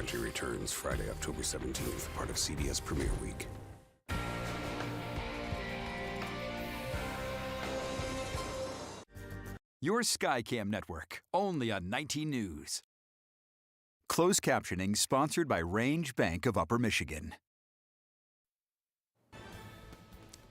documentary returns Friday, October 17th, part of CBS Premiere Week. Your Skycam network, only on 19 News. Closed captioning sponsored by Range Bank of Upper Michigan.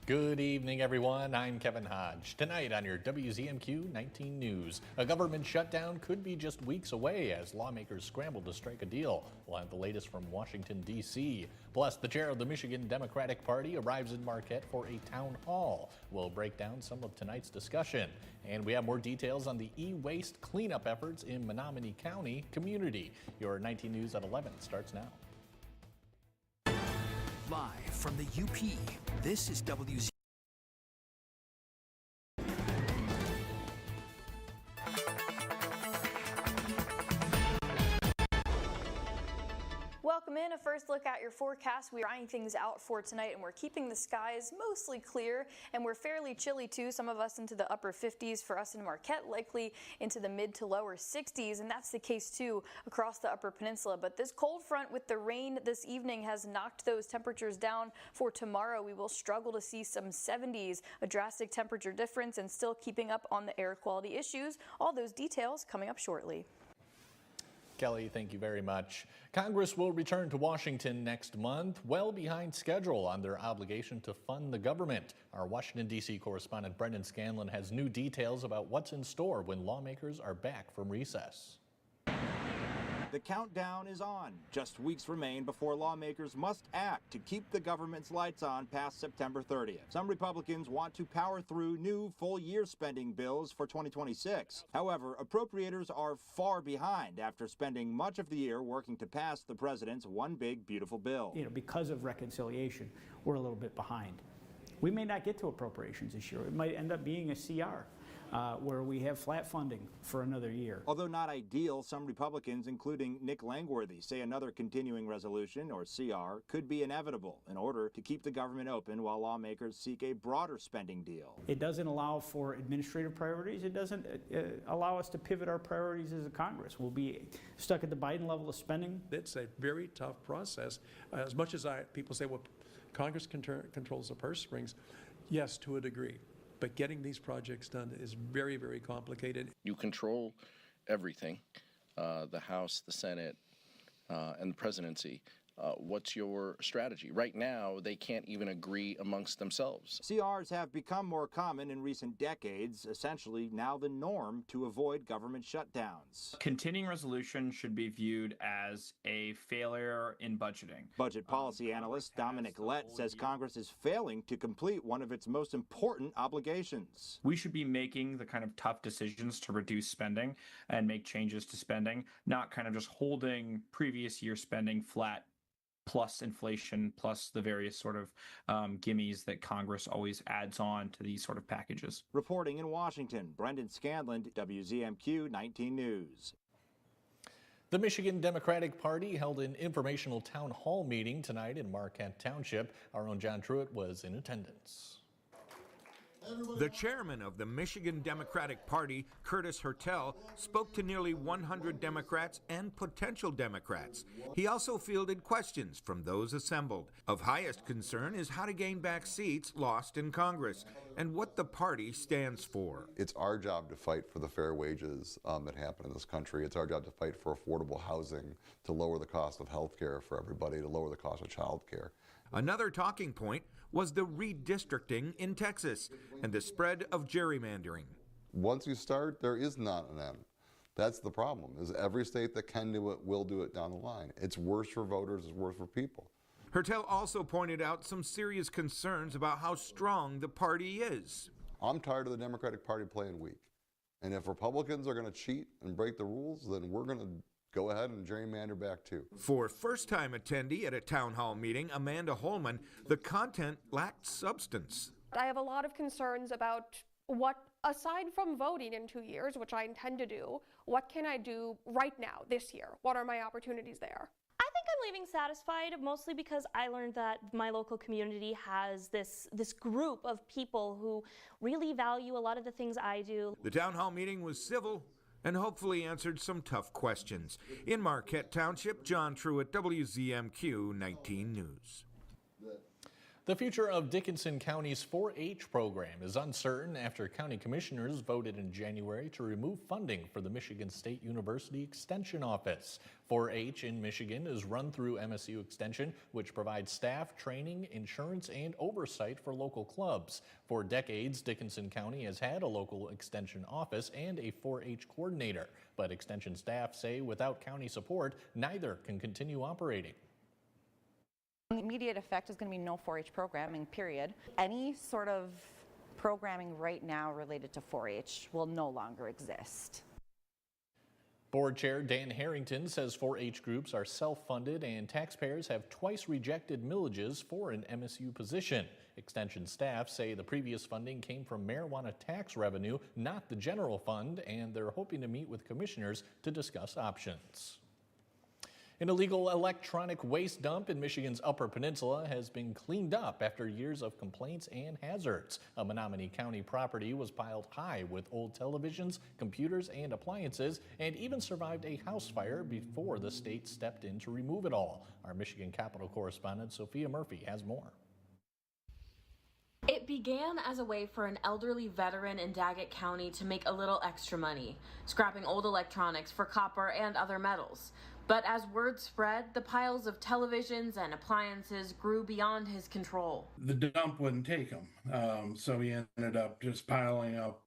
Good evening, everyone. I'm Kevin Hodge. Tonight on your WZMQ 19 News, a government shutdown could be just weeks away as lawmakers scramble to strike a deal. We'll have the latest from Washington, D.C. Plus, the chair of the Michigan Democratic Party arrives in Marquette for a town hall. We'll break down some of tonight's discussion. And we have more details on the e-waste cleanup efforts in Menominee County community. Your 19 News at 11 starts now. Live from the UP, this is WZ. Welcome in. A first look at your forecast. We're eyeing things out for tonight, and we're keeping the skies mostly clear, and we're fairly chilly too. Some of us into the upper 50s for us in Marquette, likely into the mid to lower 60s, and that's the case too across the Upper Peninsula. But this cold front with the rain this evening has knocked those temperatures down. For tomorrow, we will struggle to see some 70s, a drastic temperature difference, and still keeping up on the air quality issues. All those details coming up shortly. Kelly, thank you very much. Congress will return to Washington next month, well behind schedule on their obligation to fund the government. Our Washington, D.C. correspondent Brendan Scanlon has new details about what's in store when lawmakers are back from recess. The countdown is on. Just weeks remain before lawmakers must act to keep the government's lights on past September 30th. Some Republicans want to power through new full-year spending bills for 2026. However, appropriators are far behind after spending much of the year working to pass the president's one big beautiful bill. Because of reconciliation, we're a little bit behind. We may not get to appropriations this year. It might end up being a CR. Where we have flat funding for another year. Although not ideal, some Republicans, including Nick Langworthy, say another continuing resolution, or CR, could be inevitable in order to keep the government open while lawmakers seek a broader spending deal. It doesn't allow for administrative priorities. It doesn't allow us to pivot our priorities as a Congress. We'll be stuck at the Biden level of spending. It's a very tough process. As much as people say, well, Congress controls the purse strings, yes, to a degree. But getting these projects done is very, very complicated. You control everything, the House, the Senate, and the presidency. What's your strategy? Right now, they can't even agree amongst themselves. CRs have become more common in recent decades, essentially now the norm to avoid government shutdowns. Continuing resolution should be viewed as a failure in budgeting. Budget policy analyst Dominic Lett says Congress is failing to complete one of its most important obligations. We should be making the kind of tough decisions to reduce spending and make changes to spending, not kind of just holding previous year spending flat plus inflation, plus the various sort of gimmies that Congress always adds on to these sort of packages. Reporting in Washington, Brendan Scanlon, WZMQ 19 News. The Michigan Democratic Party held an informational town hall meeting tonight in Marquette Township. Our own John Truitt was in attendance. The chairman of the Michigan Democratic Party, Curtis Hertel, spoke to nearly 100 Democrats and potential Democrats. He also fielded questions from those assembled. Of highest concern is how to gain back seats lost in Congress and what the party stands for. It's our job to fight for the fair wages that happen in this country. It's our job to fight for affordable housing, to lower the cost of health care for everybody, to lower the cost of child care. Another talking point was the redistricting in Texas and the spread of gerrymandering. Once you start, there is not an end. That's the problem, is every state that can do it will do it down the line. It's worse for voters, it's worse for people. Hertel also pointed out some serious concerns about how strong the party is. I'm tired of the Democratic Party playing weak. And if Republicans are going to cheat and break the rules, then we're going to go ahead and gerrymander back too. For first-time attendee at a town hall meeting, Amanda Holman, the content lacked substance. I have a lot of concerns about what, aside from voting in 2 years, which I intend to do, what can I do right now, this year? What are my opportunities there? I think I'm leaving satisfied, mostly because I learned that my local community has this group of people who really value a lot of the things I do. The town hall meeting was civil and hopefully answered some tough questions. In Marquette Township, John Truitt, WZMQ 19 News. The future of Dickinson County's 4-H program is uncertain after county commissioners voted in January to remove funding for the Michigan State University Extension Office. 4-H in Michigan is run through MSU Extension, which provides staff, training, insurance, and oversight for local clubs. For decades, Dickinson County has had a local extension office and a 4-H coordinator, but extension staff say without county support, neither can continue operating. The immediate effect is going to be no 4-H programming, period. Any sort of programming right now related to 4-H will no longer exist. Board Chair Dan Harrington says 4-H groups are self-funded and taxpayers have twice rejected millages for an MSU position. Extension staff say the previous funding came from marijuana tax revenue, not the general fund, and they're hoping to meet with commissioners to discuss options. An illegal electronic waste dump in Michigan's Upper Peninsula has been cleaned up after years of complaints and hazards. A Menominee County property was piled high with old televisions, computers, and appliances, and even survived a house fire before the state stepped in to remove it all. Our Michigan Capitol correspondent Sophia Murphy has more. It began as a way for an elderly veteran in Daggett County to make a little extra money, scrapping old electronics for copper and other metals. But as word spread, the piles of televisions and appliances grew beyond his control. The dump wouldn't take him, so he ended up just piling up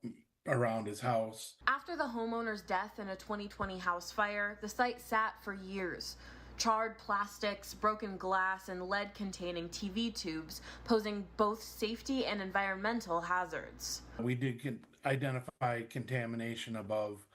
around his house. After the homeowner's death in a 2020 house fire, the site sat for years. Charred plastics, broken glass, and lead-containing TV tubes posing both safety and environmental hazards. We did identify contamination above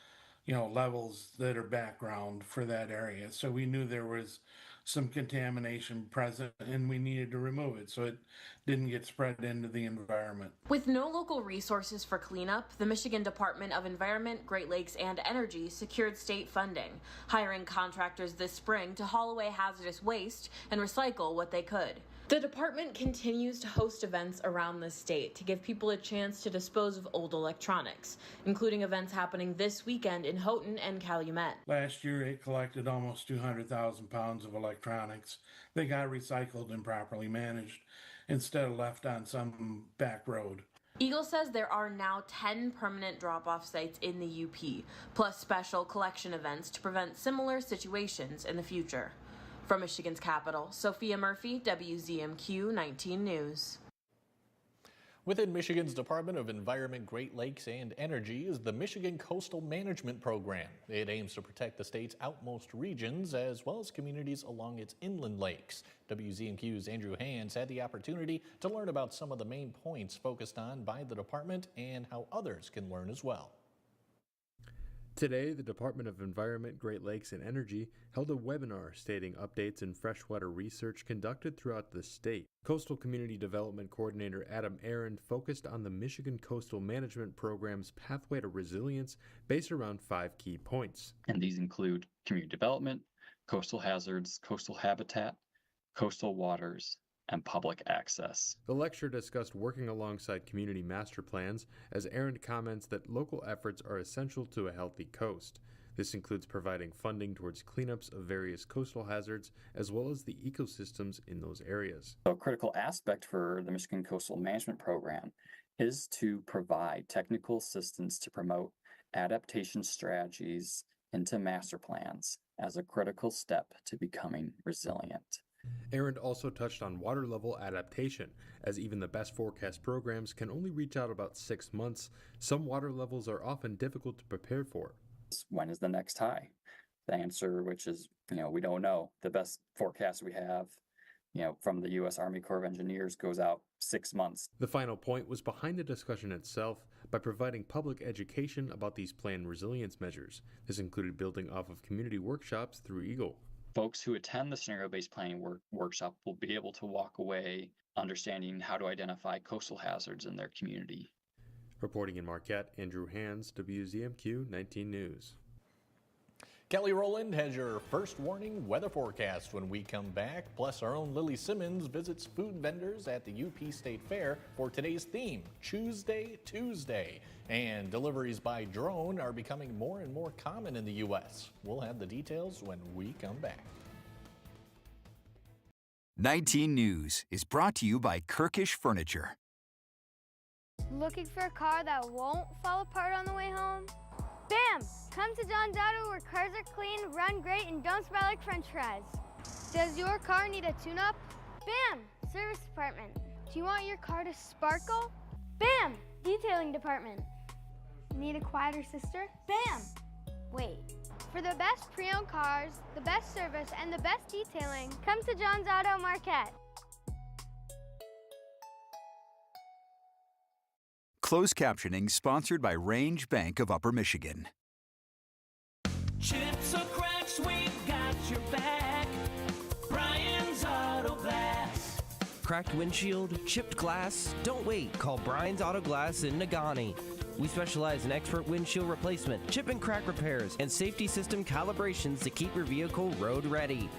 levels that are background for that area. So we knew there was some contamination present and we needed to remove it so it didn't get spread into the environment. With no local resources for cleanup, the Michigan Department of Environment, Great Lakes, and Energy secured state funding, hiring contractors this spring to haul away hazardous waste and recycle what they could. The department continues to host events around the state to give people a chance to dispose of old electronics, including events happening this weekend in Houghton and Calumet. Last year, it collected almost 200,000 pounds of electronics. They got recycled and properly managed instead of left on some back road. Eagle says there are now 10 permanent drop-off sites in the UP, plus special collection events to prevent similar situations in the future. From Michigan's capital, Sophia Murphy, WZMQ 19 News. Within Michigan's Department of Environment, Great Lakes, and Energy is the Michigan Coastal Management Program. It aims to protect the state's outmost regions as well as communities along its inland lakes. WZMQ's Andrew Hands had the opportunity to learn about some of the main points focused on by the department and how others can learn as well. Today, the Department of Environment, Great Lakes, and Energy held a webinar stating updates in freshwater research conducted throughout the state. Coastal Community Development Coordinator Adam Aaron focused on the Michigan Coastal Management Program's Pathway to Resilience based around 5 key points. And these include community development, coastal hazards, coastal habitat, coastal waters, and public access. The lecture discussed working alongside community master plans, as Aaron comments that local efforts are essential to a healthy coast. This includes providing funding towards cleanups of various coastal hazards, as well as the ecosystems in those areas. A critical aspect for the Michigan Coastal Management Program is to provide technical assistance to promote adaptation strategies into master plans as a critical step to becoming resilient. Aaron also touched on water level adaptation, as even the best forecast programs can only reach out about 6 months. Some water levels are often difficult to prepare for. When is the next high? The answer, which is, we don't know. The best forecast we have, from the U.S. Army Corps of Engineers goes out 6 months. The final point was behind the discussion itself by providing public education about these planned resilience measures. This included building off of community workshops through Eagle. Folks who attend the scenario-based planning workshop will be able to walk away understanding how to identify coastal hazards in their community. Reporting in Marquette, Andrew Hands, WZMQ 19 News. Kelly Rowland has your first warning weather forecast when we come back. Plus, our own Lily Simmons visits food vendors at the UP State Fair for today's theme, Tuesday Tuesday. And deliveries by drone are becoming more and more common in the U.S. We'll have the details when we come back. 19 News is brought to you by Kirkish Furniture. Looking for a car that won't fall apart on the way home? Bam! Come to John's Auto where cars are clean, run great, and don't smell like french fries. Does your car need a tune-up? Bam! Service department. Do you want your car to sparkle? Bam! Detailing department. Need a quieter sister? Bam! Wait. For the best pre-owned cars, the best service, and the best detailing, come to John's Auto Marquette. Closed captioning sponsored by Range Bank of Upper Michigan. Chips or cracks, we got your back. Brian's Auto Glass. Cracked windshield, chipped glass? Don't wait. Call Brian's Auto Glass in Negaunee. We specialize in expert windshield replacement, chip and crack repairs, and safety system calibrations to keep your vehicle road ready.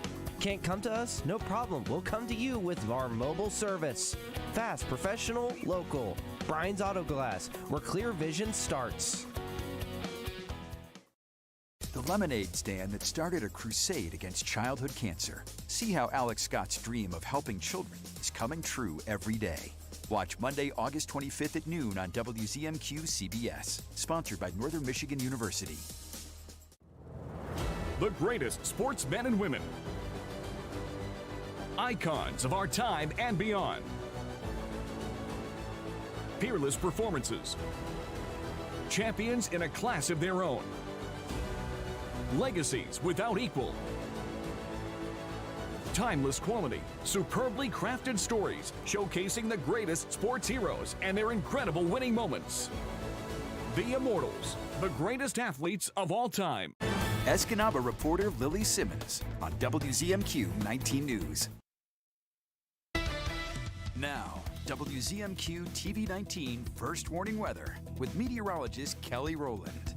Can't come to us? No problem. We'll come to you with our mobile service. Fast, professional, local. Brian's Auto Glass, where clear vision starts. The lemonade stand that started a crusade against childhood cancer. See how Alex Scott's dream of helping children is coming true every day. Watch Monday, August 25th at noon on WZMQ CBS. Sponsored by Northern Michigan University. The greatest sportsmen and women. Icons of our time and beyond. Peerless performances. Champions in a class of their own. Legacies without equal. Timeless quality, superbly crafted stories showcasing the greatest sports heroes and their incredible winning moments. The Immortals, the greatest athletes of all time. Escanaba reporter Lily Simmons on WZMQ 19 News. Now, WZMQ TV 19 First Warning Weather with meteorologist Kelly Rowland.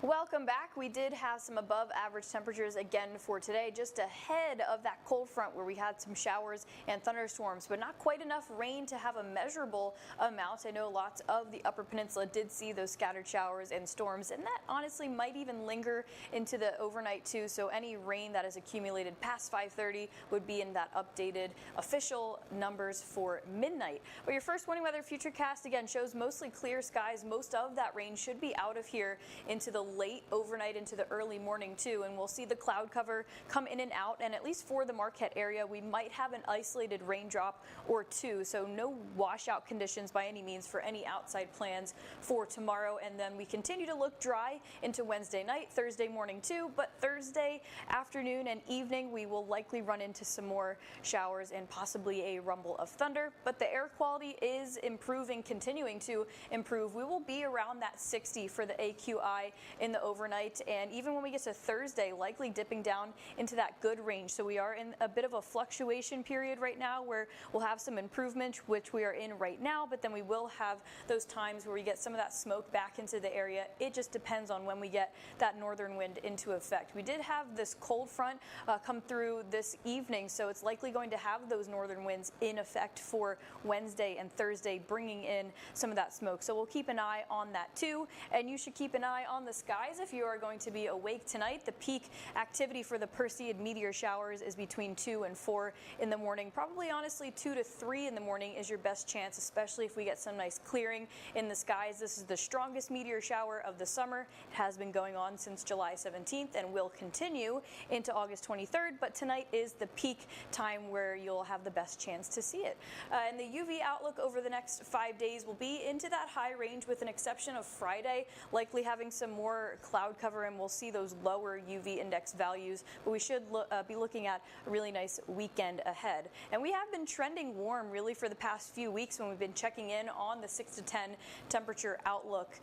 Welcome back. We did have some above average temperatures again for today, just ahead of that cold front where we had some showers and thunderstorms, but not quite enough rain to have a measurable amount. I know lots of the Upper Peninsula did see those scattered showers and storms, and that honestly might even linger into the overnight too. So any rain that is accumulated past 5:30 would be in that updated official numbers for midnight. But your first warning weather futurecast again shows mostly clear skies. Most of that rain should be out of here into the late overnight into the early morning too, and we'll see the cloud cover come in and out, and at least for the Marquette area we might have an isolated raindrop or two, so no washout conditions by any means for any outside plans for tomorrow. And then we continue to look dry into Wednesday night, Thursday morning too, but Thursday afternoon and evening we will likely run into some more showers and possibly a rumble of thunder, but the air quality is improving, continuing to improve. We will be around that 60 for the AQI in the overnight, and even when we get to Thursday, likely dipping down into that good range. So we are in a bit of a fluctuation period right now where we'll have some improvement, which we are in right now, but then we will have those times where we get some of that smoke back into the area. It just depends on when we get that northern wind into effect. We did have this cold front come through this evening, so it's likely going to have those northern winds in effect for Wednesday and Thursday, bringing in some of that smoke. So we'll keep an eye on that too, and you should keep an eye on the skies if you are going to be awake tonight. The peak activity for the Perseid meteor showers is between 2 and 4 in the morning. Probably honestly 2 to 3 in the morning is your best chance, especially if we get some nice clearing in the skies. This is the strongest meteor shower of the summer. It has been going on since July 17th and will continue into August 23rd, but tonight is the peak time where you'll have the best chance to see it. And the UV outlook over the next 5 days will be into that high range with an exception of Friday, likely having some more cloud cover, and we'll see those lower UV index values, but we should be looking at a really nice weekend ahead. And we have been trending warm really for the past few weeks when we've been checking in on the 6 to 10 temperature outlook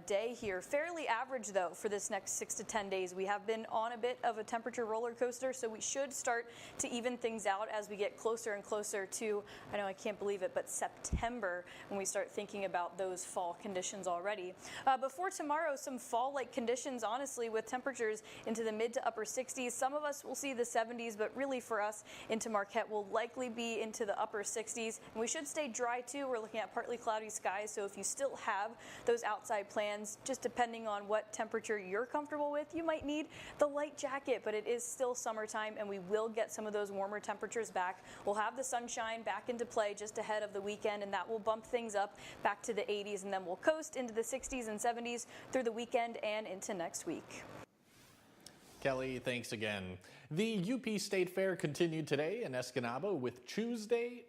day here. Fairly average though for this next 6 to 10 days. We have been on a bit of a temperature roller coaster, so we should start to even things out as we get closer and closer to, I know I can't believe it, but September, when we start thinking about those fall conditions already. Before tomorrow, some fall fall-like conditions, honestly, with temperatures into the mid to upper 60s. Some of us will see the 70s, but really for us into Marquette will likely be into the upper 60s. And we should stay dry too. We're looking at partly cloudy skies, so if you still have those outside plans, just depending on what temperature you're comfortable with, you might need the light jacket, but it is still summertime and we will get some of those warmer temperatures back. We'll have the sunshine back into play just ahead of the weekend, and that will bump things up back to the 80s, and then we'll coast into the 60s and 70s through the weekend and into next week. Kelly, thanks again. The UP State Fair continued today in Escanaba with Tuesday.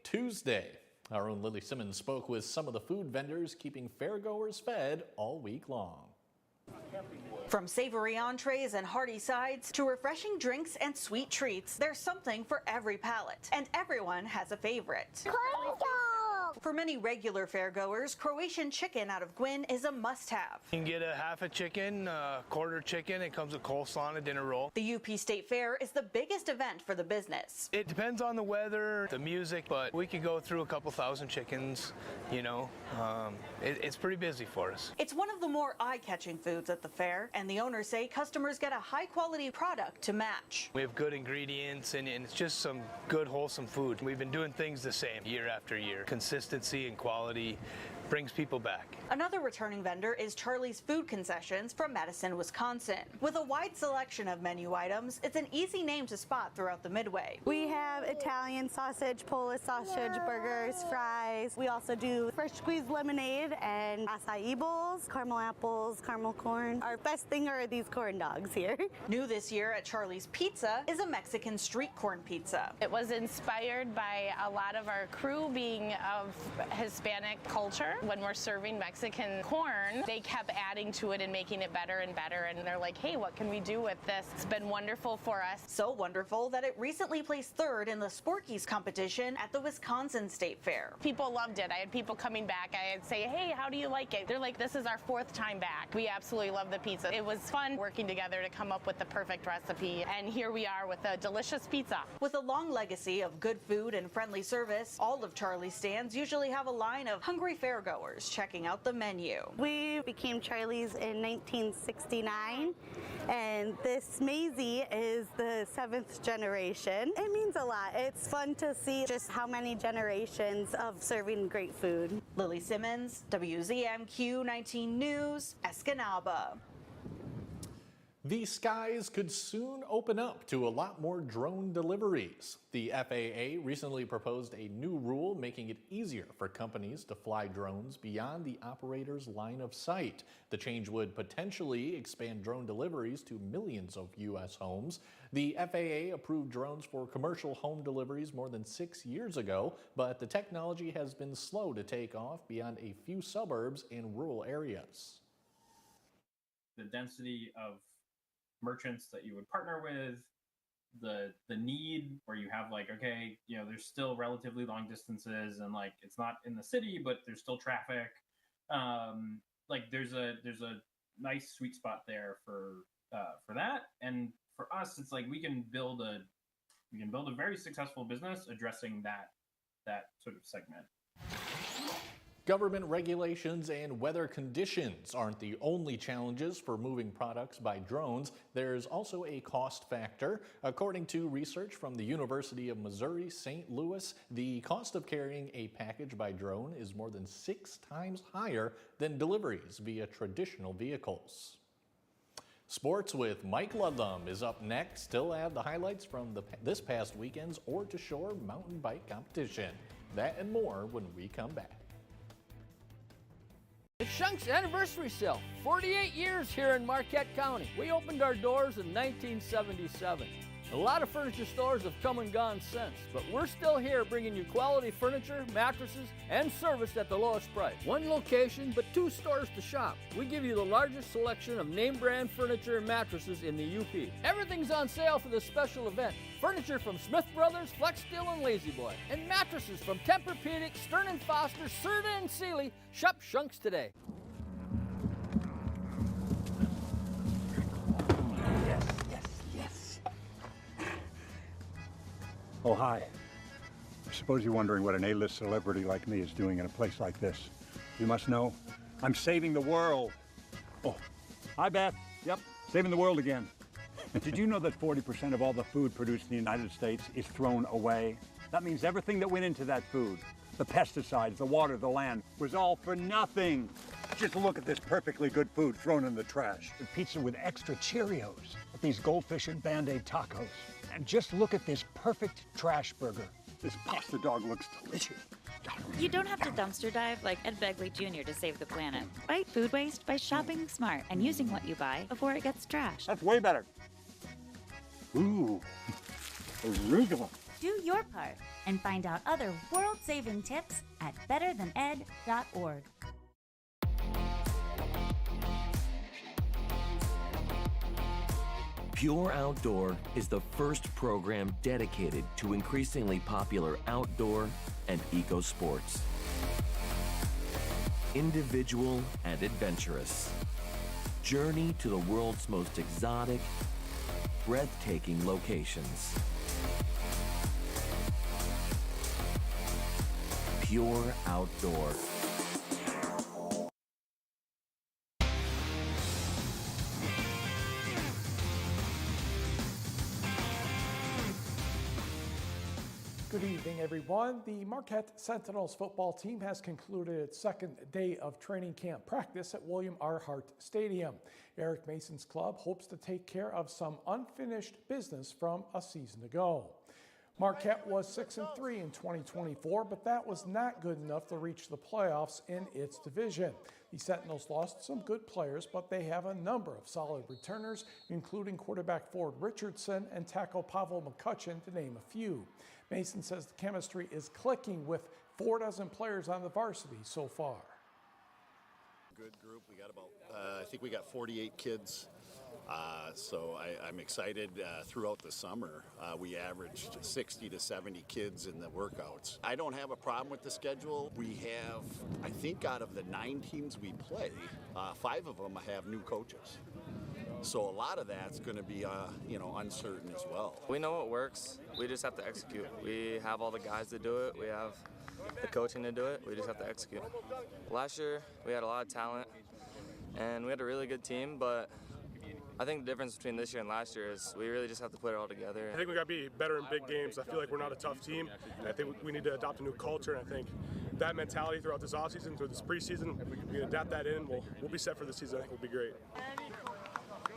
Our own Lily Simmons spoke with some of the food vendors keeping fairgoers fed all week long. From savory entrees and hearty sides to refreshing drinks and sweet treats, there's something for every palate, and everyone has a favorite. For many regular fairgoers, Croatian chicken out of Gwyn is a must-have. You can get a half a chicken, a quarter chicken. It comes with coleslaw and a dinner roll. The UP State Fair is the biggest event for the business. It depends on the weather, the music, but we could go through a couple thousand chickens, you know. It's pretty busy for us. It's one of the more eye-catching foods at the fair, and the owners say customers get a high-quality product to match. We have good ingredients, and it's just some good, wholesome food. We've been doing things the same year after year. Consistency and quality brings people back. Another returning vendor is Charlie's Food Concessions from Madison, Wisconsin. With a wide selection of menu items, it's an easy name to spot throughout the Midway. We have Italian sausage, Polish sausage, burgers, fries. We also do fresh squeezed lemonade and acai bowls, caramel apples, caramel corn. Our best thing are these corn dogs here. New this year at Charlie's Pizza is a Mexican street corn pizza. It was inspired by a lot of our crew being of Hispanic culture. When we're serving Mexican corn, they kept adding to it and making it better and better, and they're like, hey, what can we do with this? It's been wonderful for us. So wonderful that it recently placed third in the Sporkies competition at the Wisconsin State Fair. People loved it. I had people coming back. I'd say, hey, how do you like it? They're like, this is our 4th time back. We absolutely love the pizza. It was fun working together to come up with the perfect recipe, and here we are with a delicious pizza. With a long legacy of good food and friendly service, all of Charlie's stands usually have a line of hungry fairgoers checking out the menu. We became Charlie's in 1969, and this Maisie is the 7th generation. It means a lot. It's fun to see just how many generations of serving great food. Lily Simmons, WZMQ 19 News, Escanaba. The skies could soon open up to a lot more drone deliveries. The FAA recently proposed a new rule making it easier for companies to fly drones beyond the operator's line of sight. The change would potentially expand drone deliveries to millions of U.S. homes. The FAA approved drones for commercial home deliveries more than 6 years ago, but the technology has been slow to take off beyond a few suburbs and rural areas. The density of merchants that you would partner with, the need where you have like, okay, you know, there's still relatively long distances and like it's not in the city, but there's still traffic. Like there's a nice sweet spot there for that. And for us, it's like we can build a very successful business addressing that sort of segment. Government regulations and weather conditions aren't the only challenges for moving products by drones. There's also a cost factor. According to research from the University of Missouri, St. Louis, the cost of carrying a package by drone is more than 6 times higher than deliveries via traditional vehicles. Sports with Mike Ludlum is up next. Still add the highlights from this past weekend's Ore to Shore mountain bike competition. That and more when we come back. The Shunk's anniversary sale, 48 years here in Marquette County. We opened our doors in 1977. A lot of furniture stores have come and gone since, but we're still here bringing you quality furniture, mattresses, and service at the lowest price. One location, but 2 stores to shop. We give you the largest selection of name brand furniture and mattresses in the UP. Everything's on sale for this special event. Furniture from Smith Brothers, Flex Steel, and Lazy Boy. And mattresses from Tempur-Pedic, Stearn & Foster, Serta, and Sealy. Shop Shunk's today. Oh, hi. I suppose you're wondering what an A-list celebrity like me is doing in a place like this. You must know, I'm saving the world. Oh, hi, Beth. Yep, saving the world again. Did you know that 40% of all the food produced in the United States is thrown away? That means everything that went into that food, the pesticides, the water, the land, was all for nothing. Just look at this perfectly good food thrown in the trash. The pizza with extra Cheerios, these goldfish and Band-Aid tacos. And just look at this perfect trash burger. This pasta dog looks delicious. You don't have to dumpster dive like Ed Begley Jr. to save the planet. Fight food waste by shopping smart and using what you buy before it gets trashed. That's way better. Ooh, arugula. Do your part and find out other world-saving tips at betterthaned.org. Pure Outdoor is the first program dedicated to increasingly popular outdoor and eco sports. Individual and adventurous. Journey to the world's most exotic, breathtaking locations. Pure Outdoor. Good evening, everyone. The Marquette Sentinels football team has concluded its second day of training camp practice at William R. Hart Stadium. Eric Mason's club hopes to take care of some unfinished business from a season ago. Marquette was 6-3 in 2024, but that was not good enough to reach the playoffs in its division. The Sentinels lost some good players, but they have a number of solid returners, including quarterback Ford Richardson and tackle Pavel McCutcheon, to name a few. Mason says the chemistry is clicking with 4 dozen players on the varsity so far. Good group. We got about, I think we got 48 kids. So I'm excited. Throughout the summer, we averaged 60 to 70 kids in the workouts. I don't have a problem with the schedule. We have, I think out of the 9 teams we play, 5 of them have new coaches. So a lot of that's going to be, uncertain as well. We know what works. We just have to execute. We have all the guys to do it. We have the coaching to do it. We just have to execute. Last year, we had a lot of talent, and we had a really good team, but I think the difference between this year and last year is we really just have to put it all together. I think we got to be better in big games. I feel like we're not a tough team, and I think we need to adopt a new culture, and I think that mentality throughout this offseason, through this preseason, we can adapt that in. We'll be set for the season. I think we'll be great.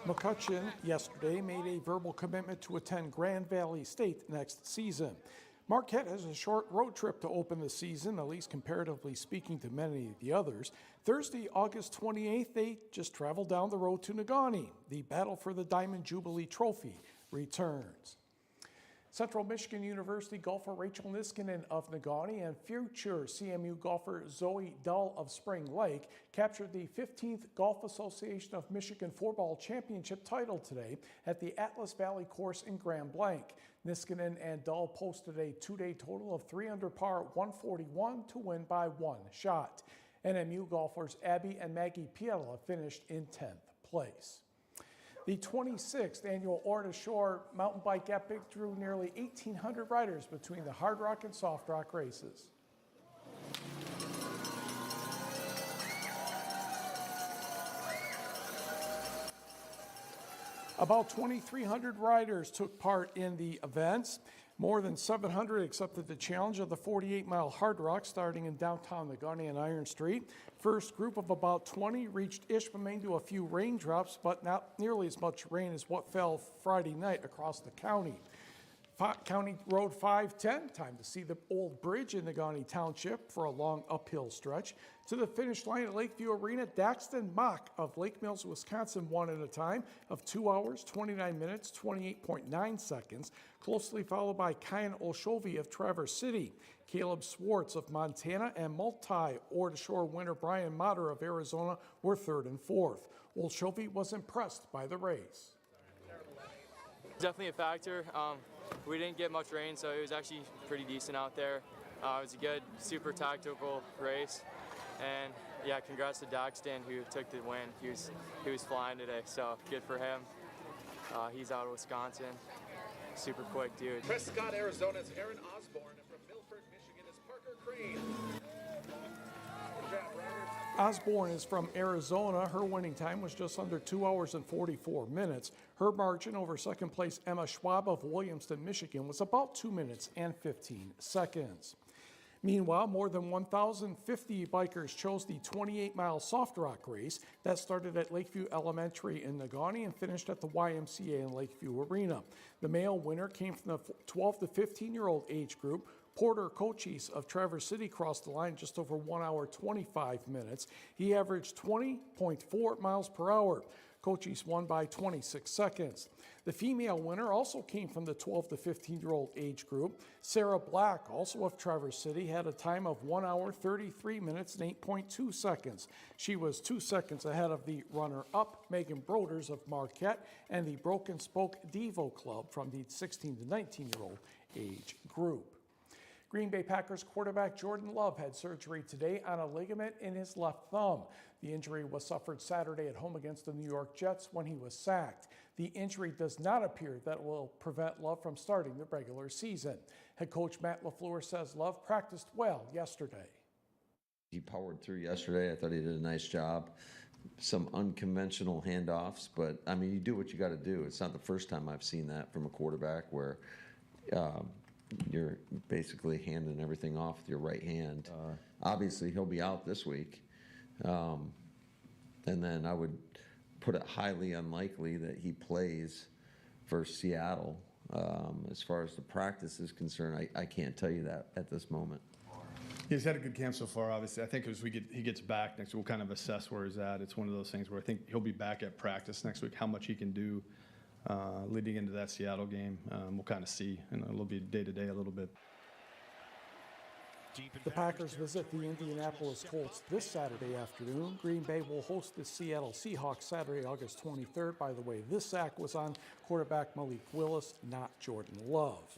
McCutcheon yesterday made a verbal commitment to attend Grand Valley State next season. Marquette has a short road trip to open the season, at least comparatively speaking to many of the others. Thursday, August 28th, they just travel down the road to Negaunee. The battle for the Diamond Jubilee Trophy returns. Central Michigan University golfer Rachel Niskanen of Negaunee and future CMU golfer Zoe Dull of Spring Lake captured the 15th Golf Association of Michigan Floorball Championship title today at the Atlas Valley course in Grand Blanc. Niskanen and Dull posted a 2-day total of 3 under par 141 to win by 1 shot. NMU golfers Abby and Maggie Piella finished in 10th place. The 26th annual Ore to Shore Mountain Bike Epic drew nearly 1,800 riders between the hard rock and soft rock races. About 2,300 riders took part in the events. More than 700 accepted the challenge of the 48-mile hard rock starting in downtown Negaunee and Iron Street. First group of about 20 reached Ishpeming to a few raindrops, but not nearly as much rain as what fell Friday night across the county. County Road 510, time to see the old bridge in Negaunee Township for a long uphill stretch. To the finish line at Lakeview Arena, Daxton Mock of Lake Mills, Wisconsin won at a time of 2 hours, 29 minutes, 28.9 seconds, closely followed by Kyan Olshovi of Traverse City. Caleb Swartz of Montana and multi-Ore to Shore winner Brian Motter of Arizona were 3rd and 4th. Olshovi was impressed by the race. Definitely a factor. We didn't get much rain, so it was actually pretty decent out there. It was a good, super tactical race. And yeah, congrats to Daxton who took the win. He was flying today, so good for him. He's out of Wisconsin. Super quick dude. Prescott, Arizona's Aaron Osborne. From Milford, Michigan is Parker Crane. Good job, Robert. Osborne is from Arizona. Her winning time was just under 2 hours and 44 minutes. Her margin over second place Emma Schwab of Williamston, Michigan was about 2 minutes and 15 seconds. Meanwhile, more than 1,050 bikers chose the 28-mile soft rock race that started at Lakeview Elementary in Negaunee and finished at the YMCA in Lakeview Arena. The male winner came from the 12 to 15-year-old age group. Porter Cochise of Traverse City crossed the line just over 1 hour 25 minutes. He averaged 20.4 miles per hour. Cochise won by 26 seconds. The female winner also came from the 12 to 15-year-old age group. Sarah Black, also of Traverse City, had a time of 1 hour 33 minutes and 8.2 seconds. She was 2 seconds ahead of the runner-up, Megan Broders of Marquette, and the Broken Spoke Devo Club from the 16 to 19-year-old age group. Green Bay Packers quarterback Jordan Love had surgery today on a ligament in his left thumb. The injury was suffered Saturday at home against the New York Jets when he was sacked. The injury does not appear that will prevent Love from starting the regular season. Head coach Matt LaFleur says Love practiced well yesterday. He powered through yesterday. I thought he did a nice job. Some unconventional handoffs, but I mean, you do what you got to do. It's not the first time I've seen that from a quarterback where you're basically handing everything off with your right hand. Obviously, he'll be out this week. And then I would put it highly unlikely that he plays for Seattle. As far as the practice is concerned, I can't tell you that at this moment. He's had a good camp so far, obviously. I think as he gets back next week, we'll kind of assess where he's at. It's one of those things where I think he'll be back at practice next week, how much he can do leading into that Seattle game. We'll kind of see, and it'll be day-to-day a little bit. The Packers visit the Indianapolis Colts this Saturday afternoon. Green Bay will host the Seattle Seahawks Saturday, August 23rd. By the way, this sack was on quarterback Malik Willis, not Jordan Love.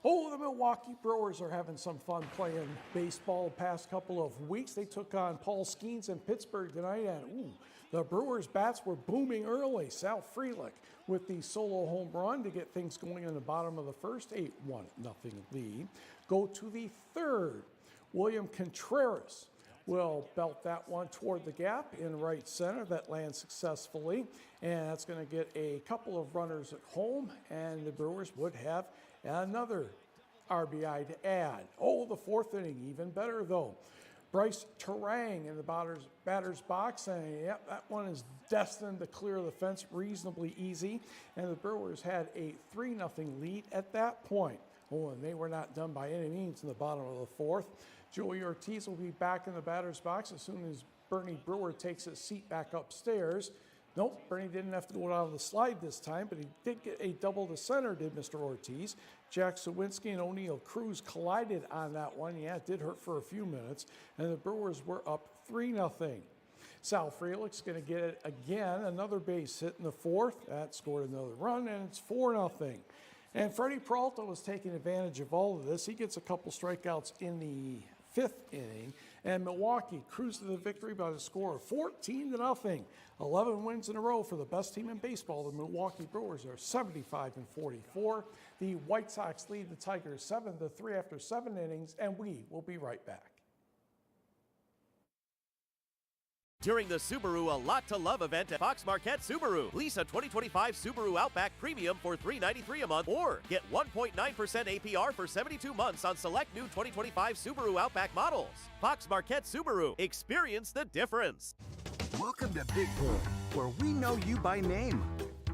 Oh, the Milwaukee Brewers are having some fun playing baseball the past couple of weeks. They took on Paul Skeens in Pittsburgh tonight, and the Brewers' bats were booming early. Sal Frelick with the solo home run to get things going in the bottom of the first, 8-1 nothing lead. Go to the third. William Contreras will belt that one toward the gap in right center. That lands successfully, and that's going to get a couple of runners at home, and the Brewers would have another RBI to add. Oh, the fourth inning, even better though. Bryce Terang in the batter's box, and yep, that one is destined to clear the fence reasonably easy, and the Brewers had a 3-0 lead at that point. Oh, and they were not done by any means in the bottom of the fourth. Joey Ortiz will be back in the batter's box as soon as Bernie Brewer takes his seat back upstairs. Nope, Bernie didn't have to go out of the slide this time, but he did get a double to center, did Mr. Ortiz. Jack Sawinski and O'Neill Cruz collided on that one. Yeah, it did hurt for a few minutes, and the Brewers were up 3-0. Sal Frelick's going to get it again, another base hit in the fourth. That scored another run, and it's 4-0. And Freddie Peralta was taking advantage of all of this. He gets a couple strikeouts in the fifth inning, and Milwaukee cruised to the victory by the score of 14-0. 11 wins in a row for the best team in baseball. The Milwaukee Brewers are 75-44. The White Sox lead the Tigers 7-3 after 7 innings, and we will be right back. During the Subaru A Lot to Love event at Fox Marquette Subaru. Lease a 2025 Subaru Outback Premium for $393 a month or get 1.9% APR for 72 months on select new 2025 Subaru Outback models. Fox Marquette Subaru. Experience the difference. Welcome to Big Boy, where we know you by name.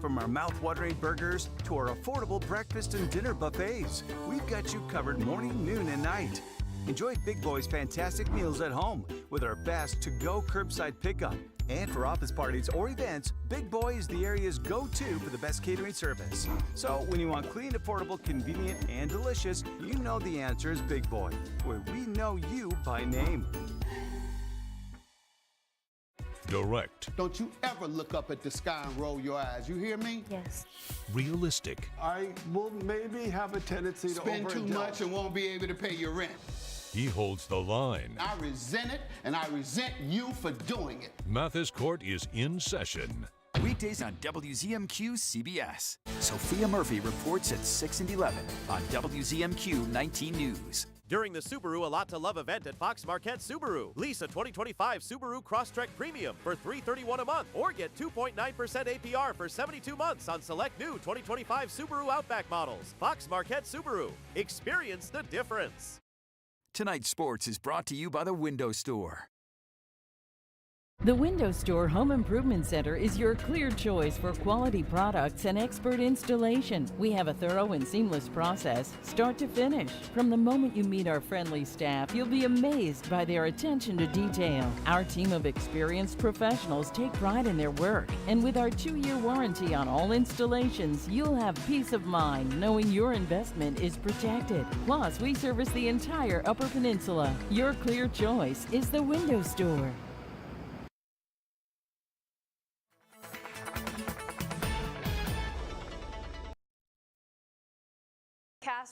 From our mouth-watering burgers to our affordable breakfast and dinner buffets, we've got you covered morning, noon, and night. Enjoy Big Boy's fantastic meals at home with our fast to-go curbside pickup. And for office parties or events, Big Boy is the area's go-to for the best catering service. So when you want clean, affordable, convenient, and delicious, you know the answer is Big Boy, where we know you by name. Direct. Don't you ever look up at the sky and roll your eyes. You hear me? Yes. Realistic. I will maybe have a tendency to spend too much and won't be able to pay your rent. He holds the line. I resent it, and I resent you for doing it. Mathis Court is in session. Weekdays on WZMQ CBS. Sophia Murphy reports at 6 and 11 on WZMQ 19 News. during the Subaru A Lot to Love event at Fox Marquette Subaru. Lease a 2025 Subaru Crosstrek Premium for $331 a month, or get 2.9% APR for 72 months on select new 2025 Subaru Outback models. Fox Marquette Subaru. Experience the difference. Tonight's sports is brought to you by the Window Store. The Window Store Home Improvement Center is your clear choice for quality products and expert installation. We have a thorough and seamless process, start to finish. From the moment you meet our friendly staff, you'll be amazed by their attention to detail. Our team of experienced professionals take pride in their work, and with our 2-year warranty on all installations, you'll have peace of mind knowing your investment is protected. Plus, we service the entire Upper Peninsula. Your clear choice is the Window Store.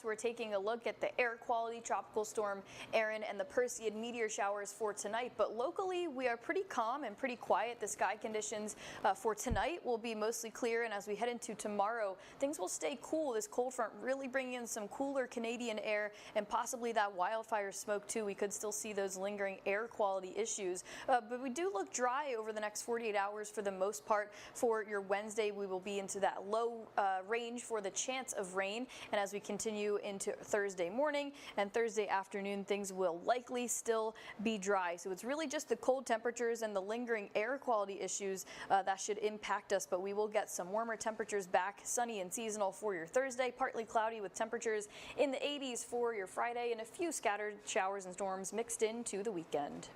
We're taking a look at the air quality, Tropical Storm Erin and the Perseid meteor showers for tonight. But locally, we are pretty calm and pretty quiet. The sky conditions for tonight will be mostly clear, and as we head into tomorrow, things will stay cool. This cold front really bringing in some cooler Canadian air and possibly that wildfire smoke too. We could still see those lingering air quality issues, but we do look dry over the next 48 hours for the most part. For your Wednesday, we will be into that low range for the chance of rain, and as we continue into Thursday morning and Thursday afternoon, things will likely still be dry. So it's really just the cold temperatures and the lingering air quality issues that should impact us, but we will get some warmer temperatures back, sunny and seasonal for your Thursday, partly cloudy with temperatures in the 80s for your Friday, and a few scattered showers and storms mixed into the weekend.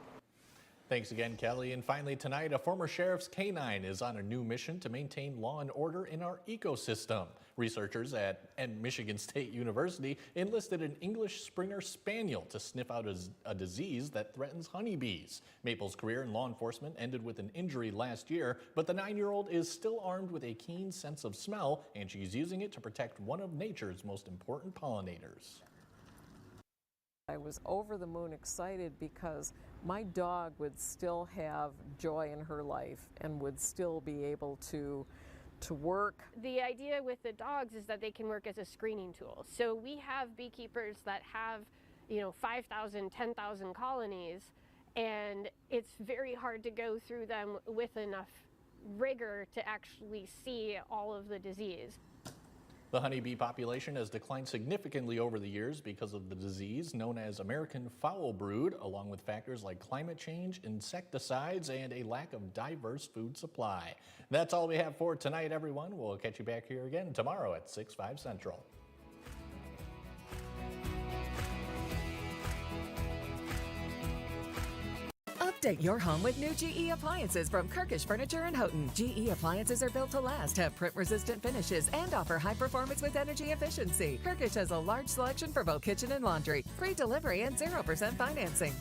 Thanks again, Kelly. And finally tonight, a former sheriff's canine is on a new mission to maintain law and order in our ecosystem. Researchers at Michigan State University enlisted an English Springer Spaniel to sniff out a disease that threatens honeybees. Maple's career in law enforcement ended with an injury last year, but the 9-year-old is still armed with a keen sense of smell, and she's using it to protect one of nature's most important pollinators. I was over the moon excited because my dog would still have joy in her life and would still be able to work. The idea with the dogs is that they can work as a screening tool. So we have beekeepers that have, 5,000, 10,000 colonies, and it's very hard to go through them with enough rigor to actually see all of the disease. The honeybee population has declined significantly over the years because of the disease known as American foul brood, along with factors like climate change, insecticides, and a lack of diverse food supply. That's all we have for tonight, everyone. We'll catch you back here again tomorrow at 6/5 Central. Update your home with new GE appliances from Kirkish Furniture and Houghton. GE appliances are built to last, have print-resistant finishes, and offer high performance with energy efficiency. Kirkish has a large selection for both kitchen and laundry, free delivery, and 0% financing.